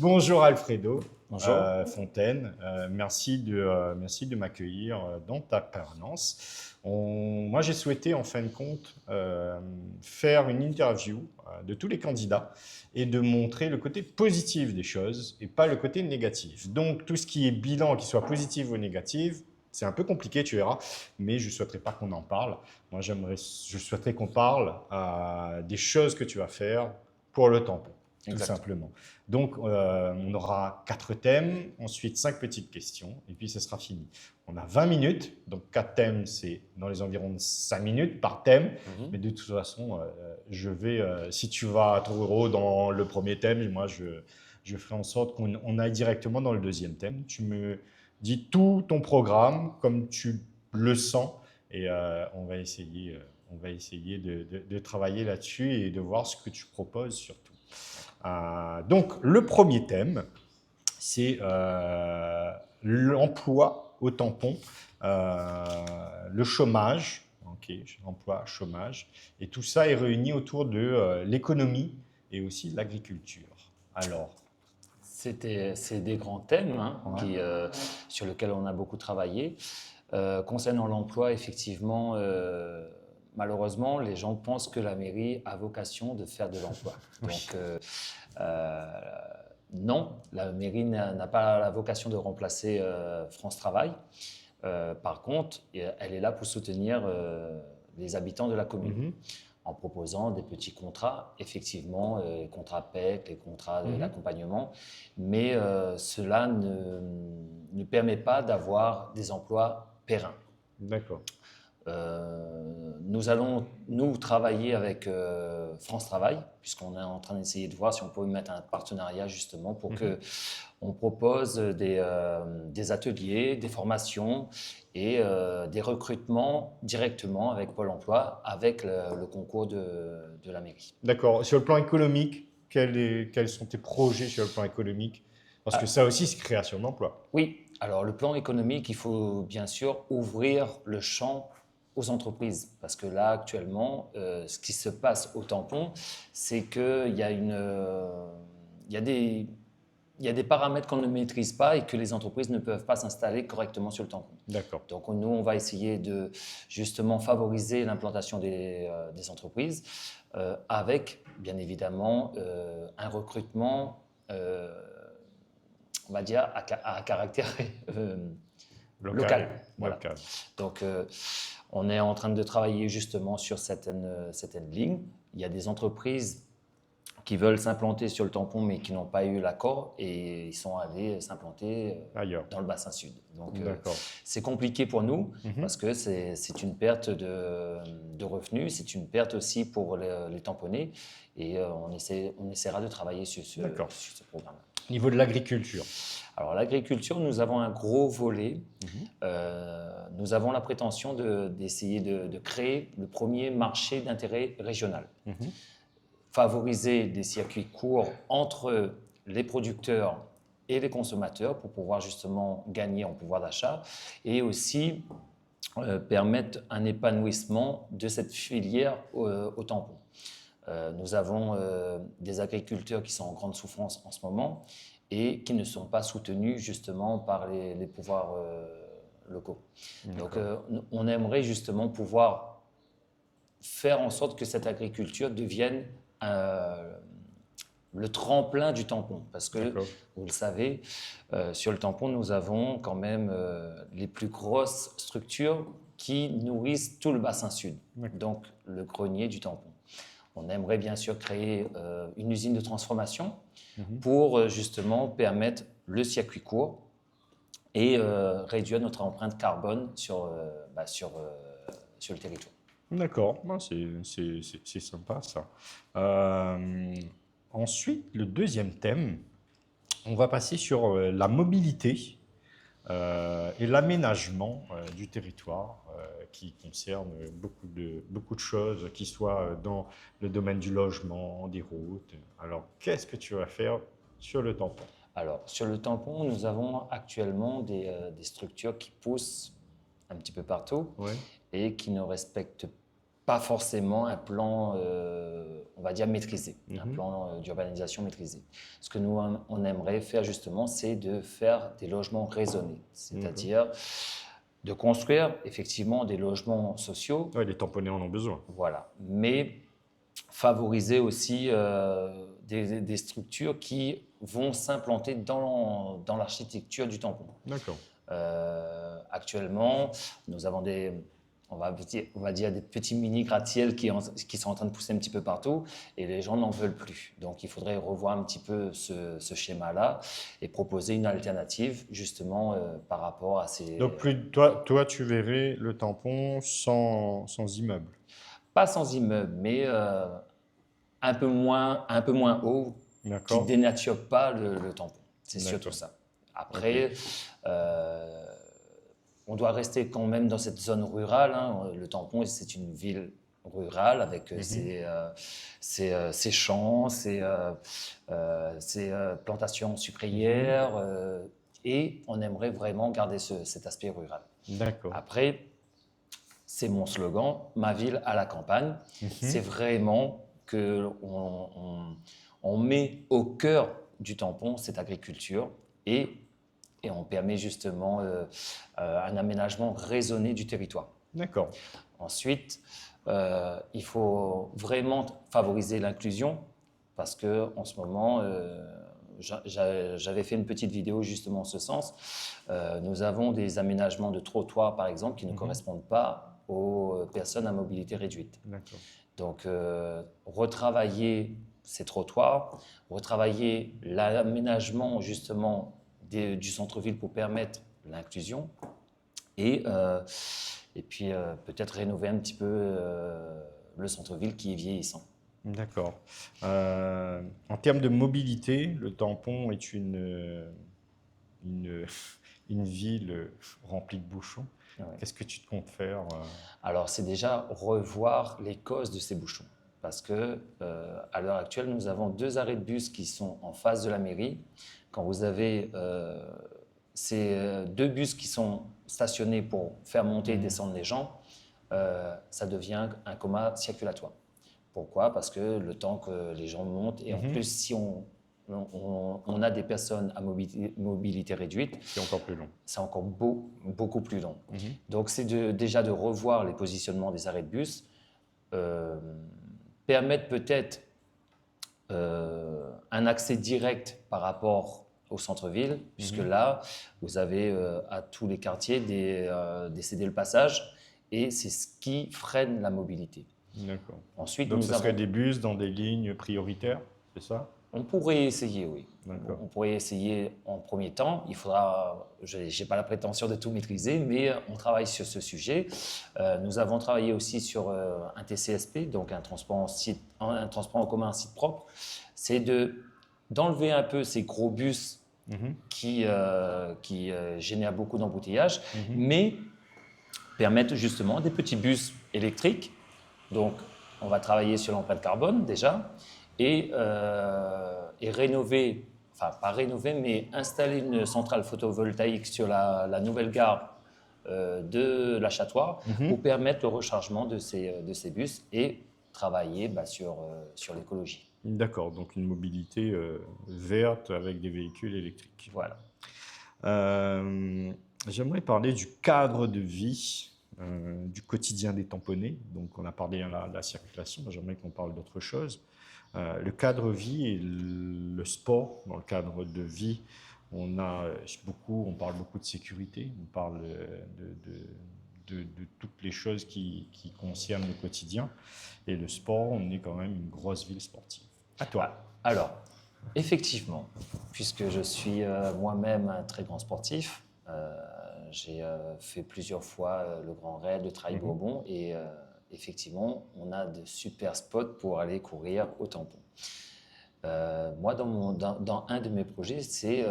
Bonjour Alfredo Bonjour. Fontaine. Merci de m'accueillir dans ta permanence. Moi, j'ai souhaité en fin de compte faire une interview de tous les candidats et de montrer le côté positif des choses et pas le côté négatif. Donc, tout ce qui est bilan, qu'il soit positif ou négatif, c'est un peu compliqué, tu verras, mais je ne souhaiterais pas qu'on en parle. Moi, je souhaiterais qu'on parle des choses que tu vas faire pour le tampon, tout Exact. simplement. Donc, on aura 4 thèmes, ensuite 5 petites questions, et puis ce sera fini. On a 20 minutes, donc 4 thèmes, c'est dans les environs de 5 minutes par thème. Mais de toute façon, si tu vas trop gros dans le premier thème, moi, je ferai en sorte qu'on aille directement dans le deuxième thème. Tu me dis tout ton programme, comme tu le sens, et on va essayer de travailler là-dessus et de voir ce que tu proposes surtout. Donc, le premier thème, c'est l'emploi au tampon, le chômage, ok, emploi, chômage, et tout ça est réuni autour de l'économie et aussi de l'agriculture. Alors, C'est des grands thèmes ouais. sur lesquels on a beaucoup travaillé. Concernant l'emploi, effectivement, malheureusement, les gens pensent que la mairie a vocation de faire de l'emploi. Oui. Donc, euh, non, la mairie n'a pas la vocation de remplacer France Travail. Par contre, elle est là pour soutenir les habitants de la commune, Mhm, en proposant des petits contrats, effectivement, les contrats PEC, les contrats mhm. d'accompagnement, mais cela ne permet pas d'avoir des emplois pérennes. D'accord. Nous allons, nous, travailler avec France Travail, puisqu'on est en train d'essayer de voir si on peut mettre un partenariat justement pour Mhm. qu'on propose des ateliers, des formations et des recrutements directement avec Pôle emploi, avec le concours de la mairie. D'accord. Sur le plan économique, quels sont tes projets sur le plan économique? Parce que Ah, ça aussi, c'est création d'emplois. oui, alors le plan économique, il faut bien sûr ouvrir le champ aux entreprises. Parce que là, actuellement, ce qui se passe au tampon, c'est qu'il y a il y a des, il y a des paramètres qu'on ne maîtrise pas et que les entreprises ne peuvent pas s'installer correctement sur le tampon. D'accord. Donc nous, on va essayer de justement favoriser l'implantation des entreprises avec, bien évidemment, un recrutement on va dire, à caractère local. Voilà. Local. Donc, on est en train de travailler justement sur certaines lignes. Il y a des entreprises qui veulent s'implanter sur le tampon mais qui n'ont pas eu l'accord et ils sont allés s'implanter Ailleurs. dans le bassin sud. Donc, D'accord. c'est compliqué pour nous Mhm. parce que c'est une perte de revenus, c'est une perte aussi pour les tamponnés et on essaiera de travailler sur D'accord. ce programme-là. Niveau de l'agriculture. Alors l'agriculture, nous avons un gros volet. Mhm. Nous avons la prétention d'essayer de créer le premier marché d'intérêt régional. Mhm. Favoriser des circuits courts entre les producteurs et les consommateurs pour pouvoir justement gagner en pouvoir d'achat et aussi permettre un épanouissement de cette filière au tampon. Nous avons des agriculteurs qui sont en grande souffrance en ce moment et qui ne sont pas soutenus justement par les pouvoirs locaux. Donc on aimerait justement pouvoir faire en sorte que cette agriculture devienne le tremplin du tampon. Parce que, D'accord. vous le savez, sur le tampon, nous avons quand même les plus grosses structures qui nourrissent tout le bassin sud, D'accord. donc le grenier du tampon. On aimerait bien sûr créer une usine de transformation pour justement permettre le circuit court et réduire notre empreinte carbone sur le territoire. D'accord. Ouais, c'est sympa ça. Euh, Ensuite, le deuxième thème, on va passer sur la mobilité et l'aménagement du territoire qui concerne beaucoup de choses, qui soient dans le domaine du logement, des routes. Alors, qu'est-ce que tu vas faire sur le tampon? Alors, sur le tampon, nous avons actuellement des structures qui poussent un petit peu partout Ouais. et qui ne respectent pas forcément un plan, on va dire, maîtrisé, un plan d'urbanisation maîtrisé. Ce que nous, on aimerait faire justement, c'est de faire des logements raisonnés, c'est-à-dire de construire effectivement des logements sociaux. Ouais, les tamponnés en ont besoin. Voilà, mais favoriser aussi des structures qui vont s'implanter dans l'architecture du tampon. D'accord. Actuellement, nous avons on va dire des petits mini gratte-ciels qui sont en train de pousser un petit peu partout et les gens n'en veulent plus. Donc, il faudrait revoir un petit peu ce schéma-là et proposer une alternative justement par rapport à ces... Donc, toi, tu verrais le tampon sans immeuble. Pas sans immeuble, mais un peu moins haut, qui ne D'accord. dénature pas le tampon. C'est surtout ça. Après, on doit rester quand même dans cette zone rurale. Hein. Le tampon, c'est une ville rurale avec ses champs, ses plantations sucrières. Et on aimerait vraiment garder cet aspect rural. D'accord. Après, c'est mon slogan, ma ville à la campagne. C'est vraiment qu'on met au cœur du tampon cette agriculture et on permet justement un aménagement raisonné du territoire. D'accord. Ensuite, il faut vraiment favoriser l'inclusion parce qu'en ce moment, j'avais fait une petite vidéo justement en ce sens. Nous avons des aménagements de trottoirs, par exemple, qui ne correspondent pas aux personnes à mobilité réduite. D'accord. Donc, retravailler ces trottoirs, retravailler l'aménagement justement du centre-ville pour permettre l'inclusion et puis peut-être rénover un petit peu le centre-ville qui est vieillissant. D'accord. En termes de mobilité, le tampon est une ville remplie de bouchons. Ouais. Qu'est-ce que tu te comptes faire Alors, c'est déjà revoir les causes de ces bouchons. Parce que à l'heure actuelle, nous avons 2 arrêts de bus qui sont en face de la mairie. Quand vous avez ces 2 bus qui sont stationnés pour faire monter et descendre les gens, ça devient un coma circulatoire. Pourquoi? Parce que le temps que les gens montent, et en plus, si on a des personnes à mobilité réduite, c'est encore plus long. C'est encore beaucoup plus long. Donc, c'est déjà de revoir les positionnements des arrêts de bus, permettre peut-être un accès direct par rapport au centre-ville, puisque là, vous avez à tous les quartiers des cédés le passage, et c'est ce qui freine la mobilité. D'accord. Ensuite, donc, ce serait des bus dans des lignes prioritaires, c'est ça? On pourrait essayer, oui. On pourrait essayer en premier temps. Il faudra, je n'ai pas la prétention de tout maîtriser, mais on travaille sur ce sujet. Nous avons travaillé aussi sur un TCSP, donc un transport en commun, un site propre. C'est d'enlever un peu ces gros bus qui génèrent beaucoup d'embouteillages, mais permettre justement des petits bus électriques. Donc, on va travailler sur l'empreinte carbone déjà et rénover, enfin pas rénover, mais installer une centrale photovoltaïque sur la nouvelle gare de l'Achatoire pour permettre le rechargement de ces bus et travailler sur l'écologie. D'accord, donc une mobilité verte avec des véhicules électriques. Voilà. J'aimerais parler du cadre de vie, du quotidien des tamponnés. Donc, on a parlé de la circulation, j'aimerais qu'on parle d'autre chose. Le cadre de vie et le sport. Dans le cadre de vie, on parle beaucoup de sécurité, on parle de toutes les choses qui concernent le quotidien. Et le sport, on est quand même une grosse ville sportive. À toi. Alors, effectivement, puisque je suis moi-même un très grand sportif, j'ai fait plusieurs fois le Grand Raid, le Trail Bourbon, et effectivement, on a de super spots pour aller courir au tampon. Moi, dans un de mes projets, c'est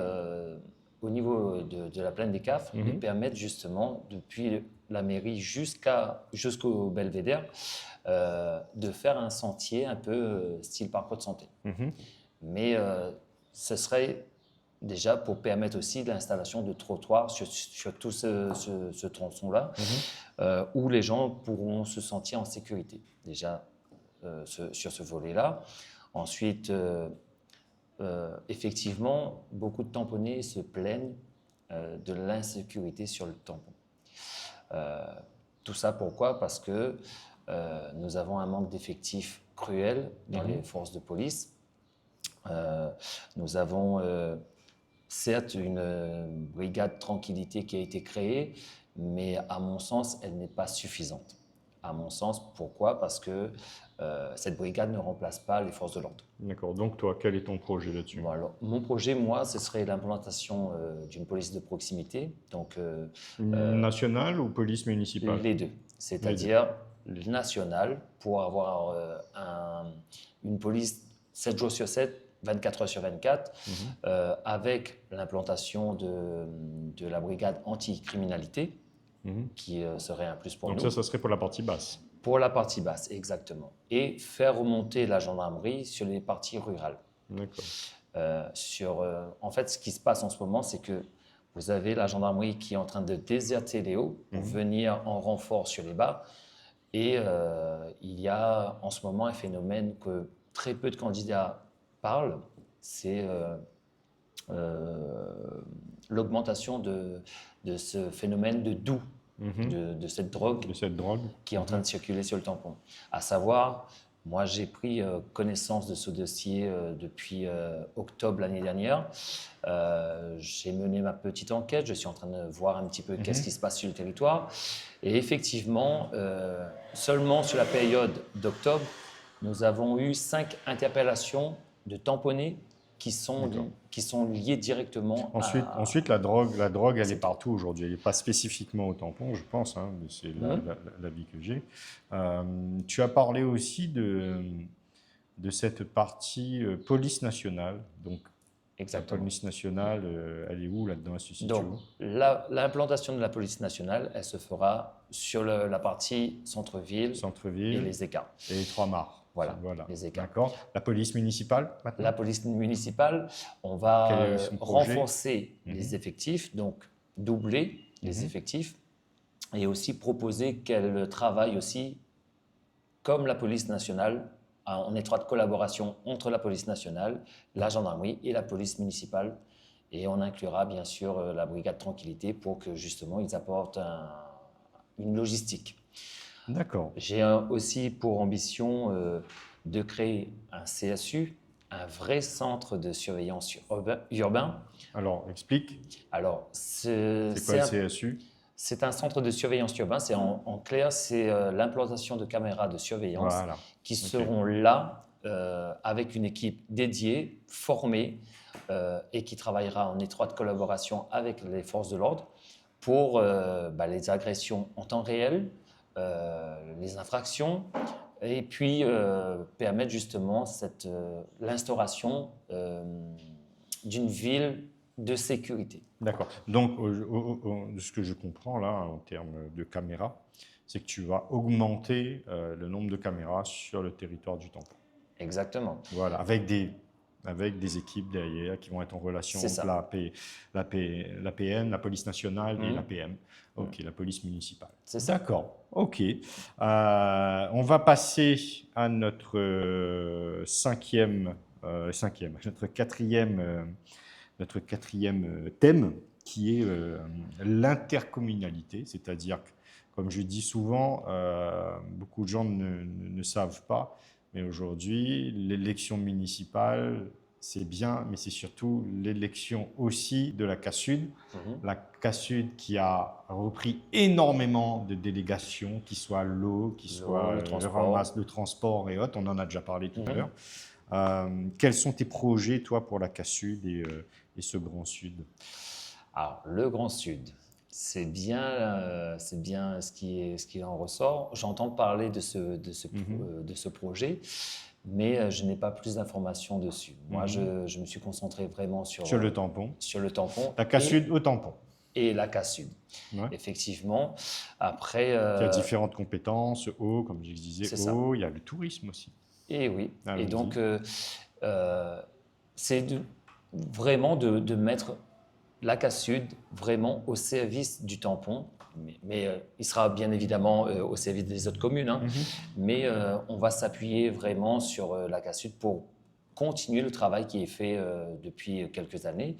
au niveau de la plaine des Cafres, de permettre justement, depuis la mairie jusqu'au Belvédère, de faire un sentier un peu style parcours de santé. Mais ce serait déjà pour permettre aussi l'installation de trottoirs sur tout ce tronçon-là, où les gens pourront se sentir en sécurité. Déjà, sur ce volet-là. Ensuite, effectivement, beaucoup de tamponnés se plaignent de l'insécurité sur le tampon. Tout ça pourquoi? Parce que nous avons un manque d'effectifs cruel dans les forces de police. Nous avons certes une brigade tranquillité qui a été créée, mais à mon sens, elle n'est pas suffisante. À mon sens, pourquoi? Parce que cette brigade ne remplace pas les forces de l'ordre. D'accord. Donc toi, quel est ton projet là-dessus? Bon, alors, mon projet, moi, ce serait l'implantation d'une police de proximité. Donc, Nationale ou police municipale? les deux. C'est-à-dire nationale pour avoir une police 7 jours sur 7, 24 heures sur 24, avec l'implantation de la brigade anti-criminalité, qui serait un plus pour nous. Donc ça serait pour la partie basse. Pour la partie basse, exactement. Et faire remonter la gendarmerie sur les parties rurales. D'accord. En fait, ce qui se passe en ce moment, c'est que vous avez la gendarmerie qui est en train de déserter les hauts pour venir en renfort sur les bas. Et il y a en ce moment un phénomène que très peu de candidats parlent, c'est l'augmentation de ce phénomène de doux, de cette drogue qui est en train de circuler sur le tampon. À savoir, moi j'ai pris connaissance de ce dossier depuis octobre l'année dernière. J'ai mené ma petite enquête, je suis en train de voir un petit peu qu'est-ce qui se passe sur le territoire. Et effectivement, seulement sur la période d'octobre, nous avons eu 5 interpellations de tamponnés qui sont liées directement Ensuite, la drogue, elle est partout aujourd'hui. Elle n'est pas spécifiquement au tampon, je pense. Hein, mais c'est l'avis que j'ai. Tu as parlé aussi de cette partie police nationale. Donc, Exactement. la police nationale, elle est où là-dedans? Elle se situe Donc, où? l'implantation de la police nationale, elle se fera sur la partie centre-ville et les écarts. Et les Trois Mares. Voilà, les écarts. D'accord. La police municipale maintenant? La police municipale, on va renforcer les effectifs, donc doubler les effectifs, et aussi proposer qu'elle travaille aussi comme la police nationale, en étroite collaboration entre la police nationale, la gendarmerie et la police municipale. Et on inclura bien sûr la brigade tranquillité pour que justement ils apportent une logistique. D'accord. J'ai aussi pour ambition de créer un CSU, un vrai centre de surveillance urbain. Alors, explique. Alors, c'est quoi le CSU? C'est un centre de surveillance urbain. C'est en clair, c'est l'implantation de caméras de surveillance qui seront là avec une équipe dédiée, formée et qui travaillera en étroite collaboration avec les forces de l'ordre pour les agressions en temps réel, les infractions, et puis permettre justement l'instauration d'une ville de sécurité. D'accord. Donc, de ce que je comprends là, en termes de caméras, c'est que tu vas augmenter le nombre de caméras sur le territoire du tampon. Exactement. Voilà, avec des équipes derrière qui vont être en relation avec l'APN, la police nationale et l'APM. Ok, la police municipale. C'est ça. D'accord, ok. On va passer à notre notre quatrième thème, qui est l'intercommunalité, c'est-à-dire que, comme je dis souvent, beaucoup de gens ne savent pas, mais aujourd'hui, l'élection municipale, c'est bien, mais c'est surtout l'élection aussi de la CASUD. La CASUD qui a repris énormément de délégations, qui soit l'eau, qui soit le ramasse, le transport et autres. On en a déjà parlé tout à l'heure. Quels sont tes projets, toi, pour la CASUD et ce Grand Sud? Alors, le Grand Sud, c'est bien ce qui en ressort. J'entends parler de ce projet, mais je n'ai pas plus d'informations dessus. Moi, je me suis concentré vraiment sur le tampon. Sur le tampon. La CASUD au tampon. Et la CASUD, effectivement. Après, il y a différentes compétences, eau, comme je disais, eau, il y a le tourisme aussi. Et oui. Et donc, c'est vraiment de mettre la CASUD vraiment au service du tampon il sera bien évidemment au service des autres communes. Hein. Mais on va s'appuyer vraiment sur la CASUD pour continuer le travail qui est fait depuis quelques années,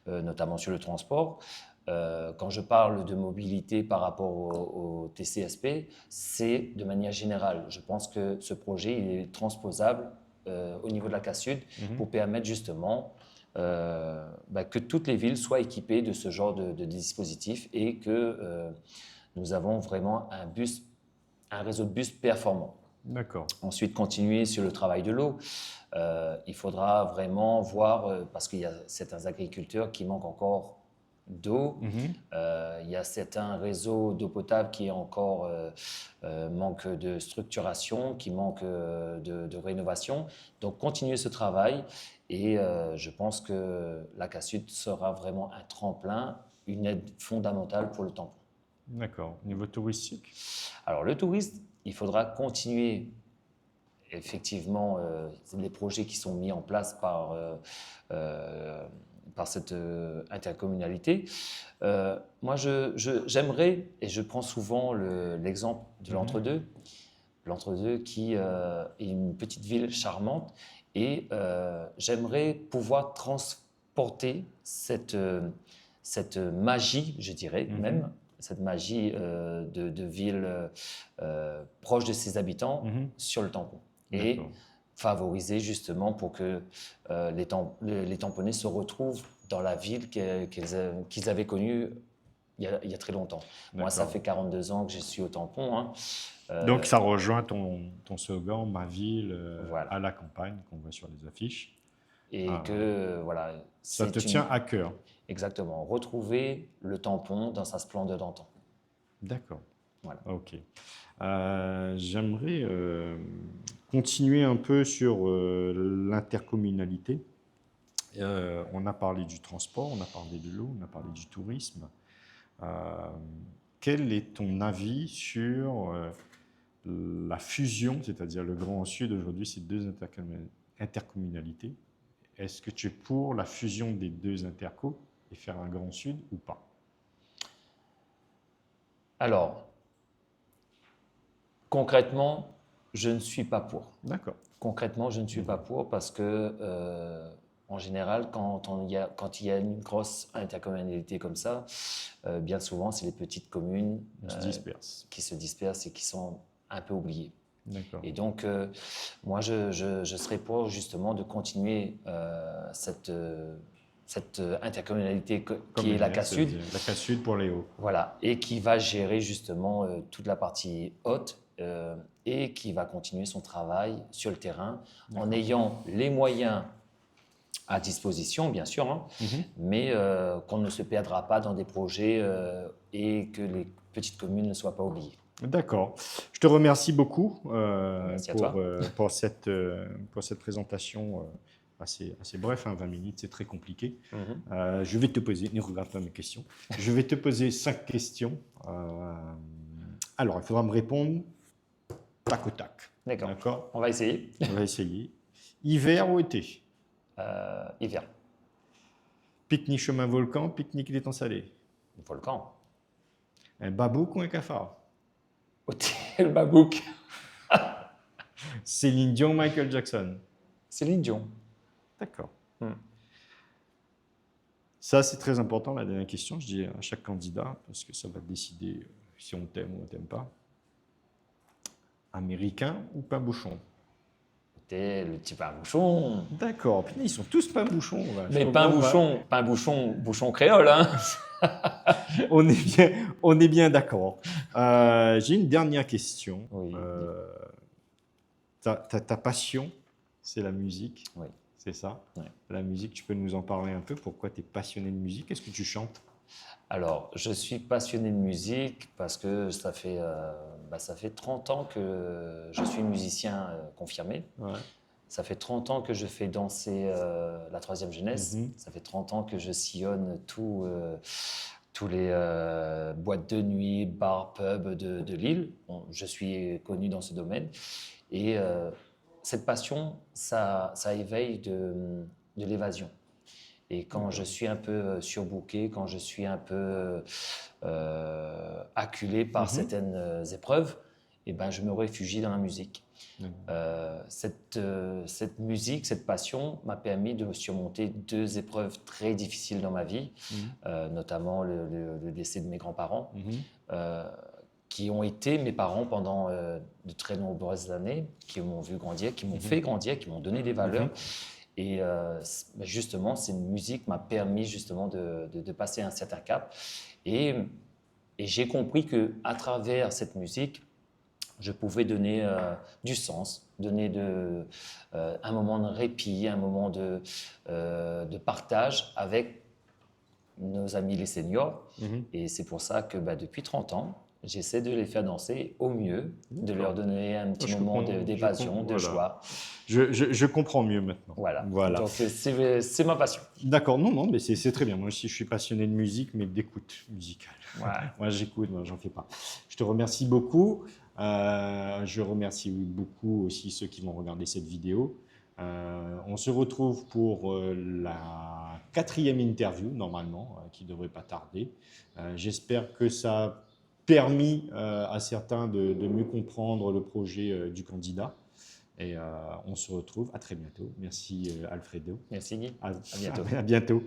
notamment sur le transport. Quand je parle de mobilité par rapport au TCSP, c'est de manière générale. Je pense que ce projet il est transposable au niveau de la CASUD pour permettre justement que toutes les villes soient équipées de ce genre de dispositif et que nous avons vraiment un réseau de bus performant. D'accord. Ensuite, continuer sur le travail de l'eau. Il faudra vraiment voir, parce qu'il y a certains agriculteurs qui manquent encore d'eau. Il y a certains réseaux d'eau potable qui encore manquent de structuration, qui manquent de rénovation. Donc, continuer ce travail et je pense que la CASUD sera vraiment un tremplin, une aide fondamentale pour le tampon. D'accord. Au niveau touristique? Alors, le tourisme, il faudra continuer effectivement les projets qui sont mis en place par cette intercommunalité. Moi, j'aimerais, et je prends souvent l'exemple de l'Entre-deux, l'Entre-deux qui est une petite ville charmante, et j'aimerais pouvoir transporter cette magie, je dirais même, cette magie de ville proche de ses habitants sur le tampon. Et favoriser justement pour que les tamponnés se retrouvent dans la ville qu'ils avaient connue il y a très longtemps. Moi, ça fait 42 ans que je suis au tampon. Hein. Donc, ça rejoint ton slogan, ma ville voilà. à la campagne, qu'on voit sur les affiches. Et voilà. Ça te tient à cœur. Exactement. Retrouver le tampon dans sa splendeur d'antan. D'accord. Voilà. Ok. J'aimerais continuer un peu sur l'intercommunalité. On a parlé du transport, on a parlé de l'eau, on a parlé du tourisme. Quel est ton avis sur la fusion, c'est-à-dire le Grand Sud aujourd'hui, c'est deux intercommunalités? Est-ce que tu es pour la fusion des deux intercos et faire un Grand Sud ou pas? Alors, concrètement, je ne suis pas pour. D'accord. Concrètement, je ne suis pas pour parce que, en général, quand il y a une grosse intercommunalité comme ça, bien souvent, c'est les petites communes qui se dispersent et qui sont un peu oubliées. D'accord. Et donc, moi, je serais pour justement de continuer cette intercommunalité qui est la CASUD. La CASUD pour les hauts. Voilà, et qui va gérer justement toute la partie haute et qui va continuer son travail sur le terrain en ayant les moyens à disposition, bien sûr, hein, mais qu'on ne se perdra pas dans des projets et que les petites communes ne soient pas oubliées. D'accord. Je te remercie beaucoup pour cette présentation assez bref, hein, 20 minutes, c'est très compliqué. Je vais te poser, ne regarde pas mes questions, je vais te poser 5 questions. Alors, il faudra me répondre tac au tac. D'accord. On va essayer. On va essayer. Hiver ou été? Hiver. Pique-nique chemin volcan, pique-nique l'étang salé? Volcan. Un babouk ou un cafard? Hôtel Babouk. Céline Dion, Michael Jackson? Céline Dion. D'accord. Ça, c'est très important, la dernière question, je dis à chaque candidat, parce que ça va décider si on t'aime ou on t'aime pas. Américain ou pain bouchon? Le petit pain bouchon. D'accord. Puis, ils sont tous pain bouchon. Mais pain bouchon créole, hein. On est bien d'accord. J'ai une dernière question. Oui. Ta passion, c'est la musique. Oui. C'est ça? Oui. La musique, tu peux nous en parler un peu? Pourquoi tu es passionné de musique? Est-ce que tu chantes? Alors, je suis passionné de musique parce que ça fait 30 ans que je suis musicien confirmé. Ouais. Ça fait 30 ans que je fais danser la troisième jeunesse. Ça fait 30 ans que je sillonne tous les boîtes de nuit, bars, pubs de Lille. Bon, je suis connu dans ce domaine. Et cette passion, ça éveille de l'évasion. Et quand je suis un peu surbooké, quand je suis un peu acculé par certaines épreuves, eh ben, je me réfugie dans la musique. Cette musique, cette passion m'a permis de surmonter 2 épreuves très difficiles dans ma vie, notamment le décès de mes grands-parents, qui ont été mes parents pendant de très nombreuses années, qui m'ont vu grandir, qui m'ont fait grandir, qui m'ont donné des valeurs. Et justement, cette musique m'a permis justement de passer un certain cap. Et j'ai compris qu'à travers cette musique, je pouvais donner du sens, donner un moment de répit, un moment de partage avec nos amis les seniors. Et c'est pour ça que depuis 30 ans, j'essaie de les faire danser au mieux, de leur donner un petit moment d'évasion, de joie. Je comprends mieux maintenant. Voilà. Donc c'est ma passion. D'accord, non, mais c'est très bien. Moi aussi, je suis passionné de musique, mais d'écoute musicale. Moi, j'écoute, moi, j'en fais pas. Je te remercie beaucoup. Je remercie beaucoup aussi ceux qui vont regarder cette vidéo. On se retrouve pour la 4e interview, normalement, qui ne devrait pas tarder. J'espère que ça a permis à certains de mieux comprendre le projet du candidat. Et on se retrouve à très bientôt. Merci Alfredo. Merci Guy. À bientôt. À bientôt.